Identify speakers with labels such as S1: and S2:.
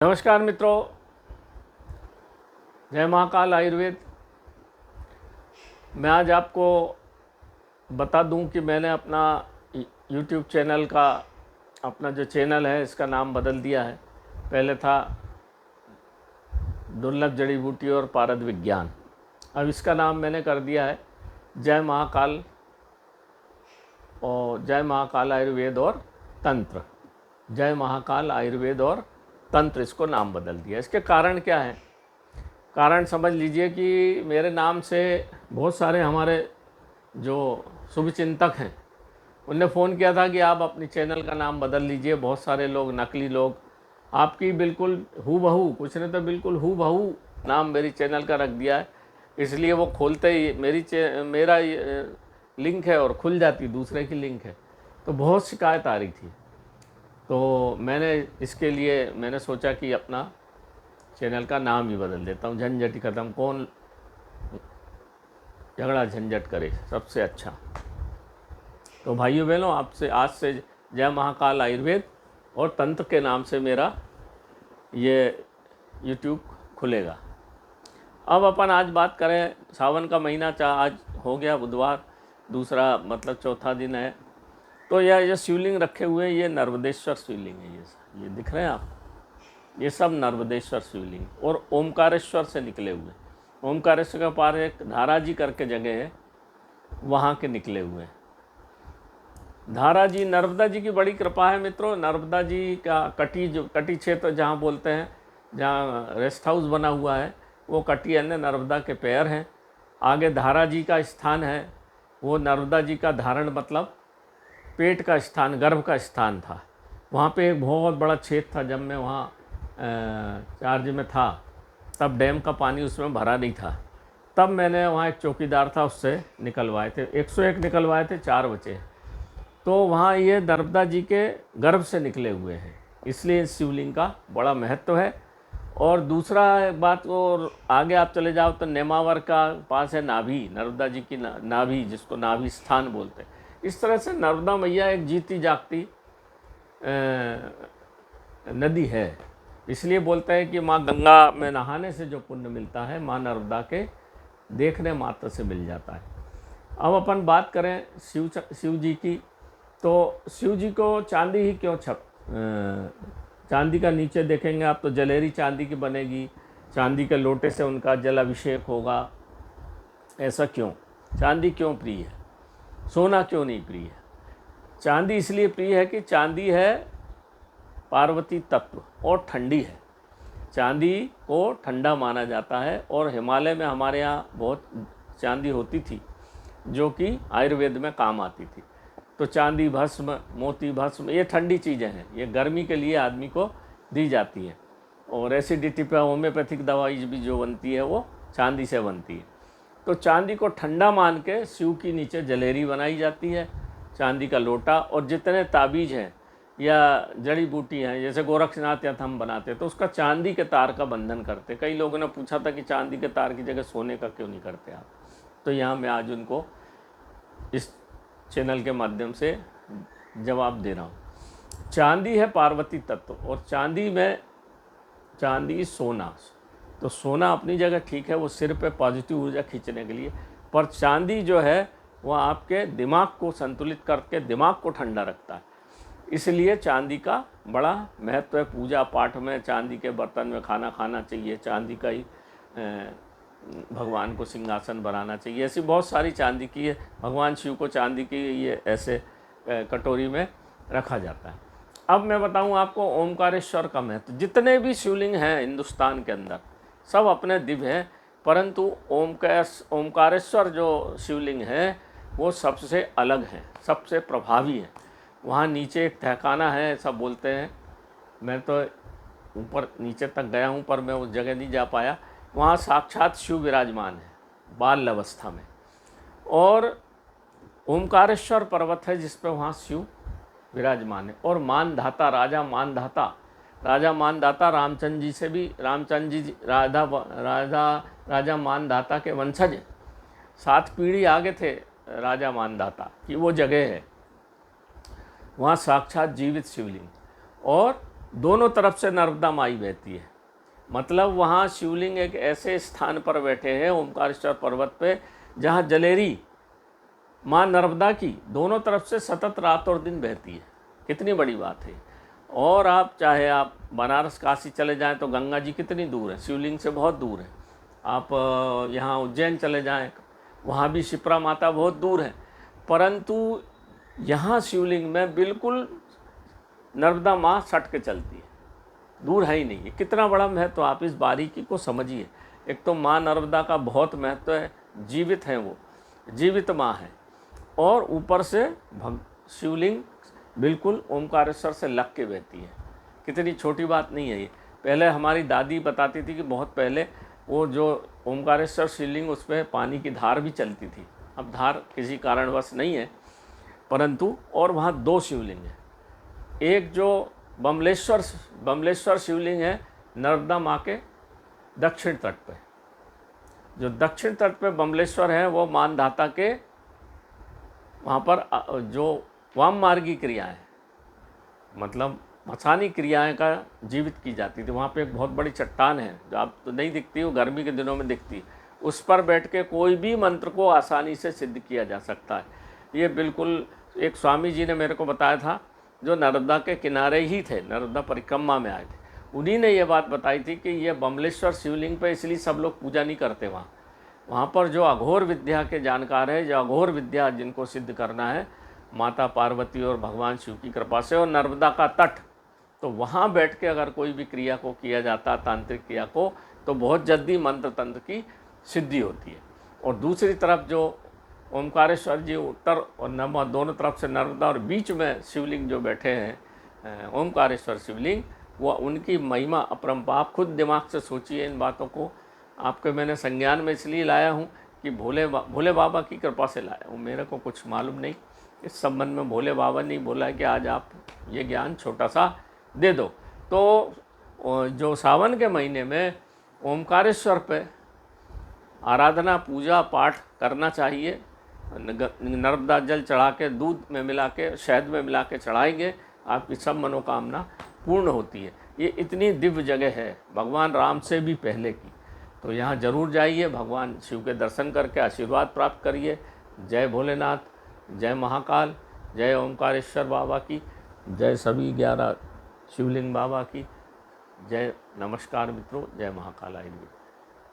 S1: नमस्कार मित्रों, जय महाकाल आयुर्वेद। मैं आज आपको बता दूं कि मैंने अपना यूट्यूब चैनल का अपना जो चैनल है इसका नाम बदल दिया है। पहले था दुर्लभ जड़ी बूटी और पारद विज्ञान, अब इसका नाम मैंने कर दिया है जय महाकाल और जय महाकाल आयुर्वेद और तंत्र। जय महाकाल आयुर्वेद और तंत्र इसको नाम बदल दिया। इसके कारण क्या है? कारण समझ लीजिए कि मेरे नाम से बहुत सारे हमारे जो शुभचिंतक हैं उनने फ़ोन किया था कि आप अपनी चैनल का नाम बदल लीजिए। बहुत सारे लोग, नकली लोग, आपकी बिल्कुल हूबहू, कुछ ने तो बिल्कुल हूबहू नाम मेरी चैनल का रख दिया है। इसलिए वो खोलते ही मेरा लिंक है और खुल जाती दूसरे की लिंक है, तो बहुत शिकायत आ रही थी। तो मैंने इसके लिए मैंने सोचा कि अपना चैनल का नाम ही बदल देता हूँ, झंझट ही ख़त्म, कौन झगड़ा झंझट करे, सबसे अच्छा। तो भाइयों बहनों, आपसे आज से जय महाकाल आयुर्वेद और तंत्र के नाम से मेरा ये यूट्यूब खुलेगा। अब अपन आज बात करें, सावन का महीना आज हो गया, बुधवार, दूसरा मतलब चौथा दिन है। तो यह शिवलिंग रखे हुए हैं, ये नर्मदेश्वर शिवलिंग है। ये दिख रहे हैं आप, ये सब नर्मदेश्वर शिवलिंग और ओमकारेश्वर से निकले हुए। ओमकारेश्वर के पार एक धाराजी करके जगह है, वहाँ के निकले हुए हैं। धाराजी, नर्मदा जी की बड़ी कृपा है मित्रों। नर्मदा जी का कटी क्षेत्र जहाँ बोलते हैं, जहाँ रेस्ट हाउस बना हुआ है, वो कटी अन्य नर्मदा के पैर हैं। आगे धारा जी का स्थान है, वो नर्मदा जी का धारण मतलब पेट का स्थान, गर्भ का स्थान था। वहाँ पे एक बहुत बड़ा छेद था। जब मैं वहाँ चार्ज में था तब डैम का पानी उसमें भरा नहीं था। तब मैंने वहाँ एक चौकीदार था, उससे निकलवाए थे, 101 निकलवाए थे, 4 बचे। तो वहाँ ये नर्मदा जी के गर्भ से निकले हुए हैं, इसलिए इस शिवलिंग का बड़ा महत्व है। और दूसरा बात, और आगे आप चले जाओ तो नेमावर का पास है नाभि, नर्मदा जी की नाभि, जिसको नाभि स्थान बोलते हैं। इस तरह से नर्मदा मैया एक जीती जागती नदी है। इसलिए बोलते हैं कि माँ गंगा में नहाने से जो पुण्य मिलता है, माँ नर्मदा के देखने मात्र से मिल जाता है। अब अपन बात करें शिव जी की, तो शिव जी को चांदी ही क्यों चांदी का नीचे देखेंगे आप तो जलेरी चांदी की बनेगी, चांदी के लोटे से उनका जल अभिषेक होगा। ऐसा क्यों? चांदी क्यों प्रिय है, सोना क्यों नहीं प्रिय है? चांदी इसलिए प्रिय है कि चांदी है पार्वती तत्व और ठंडी है। चांदी को ठंडा माना जाता है और हिमालय में हमारे यहाँ बहुत चांदी होती थी जो कि आयुर्वेद में काम आती थी। तो चांदी भस्म, मोती भस्म, ये ठंडी चीज़ें हैं, ये गर्मी के लिए आदमी को दी जाती है। और एसिडिटी पे होम्योपैथिक दवाई भी जो बनती है वो चांदी से बनती है। तो चांदी को ठंडा मान के शिव की नीचे जलेरी बनाई जाती है, चांदी का लोटा। और जितने ताबीज़ हैं या जड़ी बूटी हैं, जैसे गोरक्षनाथ या हम बनाते तो उसका चांदी के तार का बंधन करते। कई लोगों ने पूछा था कि चांदी के तार की जगह सोने का क्यों नहीं करते आप, तो यहाँ मैं आज उनको इस चैनल के माध्यम से जवाब दे रहा हूँ। चांदी है पार्वती तत्व और चांदी में चांदी सोना, तो सोना अपनी जगह ठीक है, वो सिर पे पॉजिटिव ऊर्जा खींचने के लिए, पर चांदी जो है वह आपके दिमाग को संतुलित करके दिमाग को ठंडा रखता है। इसलिए चांदी का बड़ा महत्व है। पूजा पाठ में चांदी के बर्तन में खाना खाना चाहिए, चांदी का ही भगवान को सिंहासन बनाना चाहिए। ऐसी बहुत सारी चांदी की है, भगवान शिव को चांदी की ये ऐसे कटोरी में रखा जाता है। अब मैं बताऊं आपको ओमकारेश्वर का महत्व। जितने भी शिवलिंग हैं हिंदुस्तान के अंदर सब अपने दिव्य हैं, परंतु ओमकारेश्वर जो शिवलिंग है वो सबसे अलग है, सबसे प्रभावी है। वहाँ नीचे एक तहखाना है ऐसा बोलते हैं, मैं तो ऊपर नीचे तक गया हूँ पर मैं उस जगह नहीं जा पाया। वहाँ साक्षात शिव विराजमान है बाल अवस्था में। और ओमकारेश्वर पर्वत है जिस पर वहाँ शिव विराजमान है। और मानधाता, राजा मानधाता रामचंद्र जी से भी, रामचंद्र जी राजा मानधाता के वंशज हैं। 7 पीढ़ी आगे थे राजा मानधाता की वो जगह है। वहाँ साक्षात जीवित शिवलिंग। और दोनों तरफ से नर्मदा माई बहती है। मतलब वहाँ शिवलिंग एक ऐसे स्थान पर बैठे हैं ओमकारेश्वर पर्वत पे, जहाँ जलेरी माँ नर्मदा की दोनों तरफ से सतत रात और दिन बहती है। कितनी बड़ी बात है। और आप चाहे आप बनारस काशी चले जाएं तो गंगा जी कितनी दूर है, शिवलिंग से बहुत दूर है। आप यहाँ उज्जैन चले जाएं, वहाँ भी शिप्रा माता बहुत दूर है, परंतु यहाँ शिवलिंग में बिल्कुल नर्मदा माँ सट के चलती है, दूर है ही नहीं। ये कितना बड़ा महत्व, आप इस बारीकी को समझिए। एक तो माँ नर्मदा का बहुत महत्व है, जीवित हैं वो, जीवित माँ है। और ऊपर से शिवलिंग बिल्कुल ओमकारेश्वर से लग के बहती है। कितनी छोटी बात नहीं है ये। पहले हमारी दादी बताती थी कि बहुत पहले वो जो ओमकारेश्वर शिवलिंग, उस पर पानी की धार भी चलती थी। अब धार किसी कारणवश नहीं है, परंतु और वहाँ 2 शिवलिंग हैं। एक जो बमलेश्वर शिवलिंग है नर्मदा माँ के दक्षिण तट पे। जो दक्षिण तट पे बमलेश्वर है वो मानधाता के वहाँ पर जो वाम मार्गी क्रियाएँ, मतलब मसानी क्रियाएं का जीवित की जाती थी। वहाँ पे एक बहुत बड़ी चट्टान है जो आप तो नहीं दिखती, वो गर्मी के दिनों में दिखती। उस पर बैठ के कोई भी मंत्र को आसानी से सिद्ध किया जा सकता है। ये बिल्कुल एक स्वामी जी ने मेरे को बताया था, जो नर्मदा के किनारे ही थे, नर्मदा परिक्रमा में आए थे। उन्हीं ने ये बात बताई थी कि ये बमलेश्वर शिवलिंग पे इसलिए सब लोग पूजा नहीं करते वहाँ पर जो अघोर विद्या के जानकार है, जो अघोर विद्या जिनको सिद्ध करना है माता पार्वती और भगवान शिव की कृपा से, और नर्मदा का तट, तो वहाँ बैठ के अगर कोई भी क्रिया को किया जाता, तांत्रिक क्रिया को, तो बहुत जल्दी मंत्र तंत्र की सिद्धि होती है। और दूसरी तरफ जो ओमकारेश्वर जी उत्तर और नर्मदा, दोनों तरफ से नर्मदा और बीच में शिवलिंग जो बैठे हैं ओमकारेश्वर शिवलिंग, वह उनकी महिमा अपरंपार। आप खुद दिमाग से सोचिए इन बातों को। आपके मैंने संज्ञान में इसलिए लाया हूँ कि भोले बाबा की कृपा से लाया हूँ। मेरे को कुछ मालूम नहीं इस संबंध में। भोले बाबा ने बोला है कि आज आप ये ज्ञान छोटा सा दे दो। तो जो सावन के महीने में ओमकारेश्वर पे आराधना पूजा पाठ करना चाहिए। नर्मदा जल चढ़ा के, दूध में मिला के, शहद में मिला के चढ़ाएंगे, आपकी सब मनोकामना पूर्ण होती है। ये इतनी दिव्य जगह है, भगवान राम से भी पहले की। तो यहाँ जरूर जाइए, भगवान शिव के दर्शन करके आशीर्वाद प्राप्त करिए। जय भोलेनाथ, जय महाकाल, जय ओमकारेश्वर बाबा की, जय सभी 11 शिवलिंग बाबा की जय। नमस्कार मित्रों, जय महाकाल आयुर्वेद।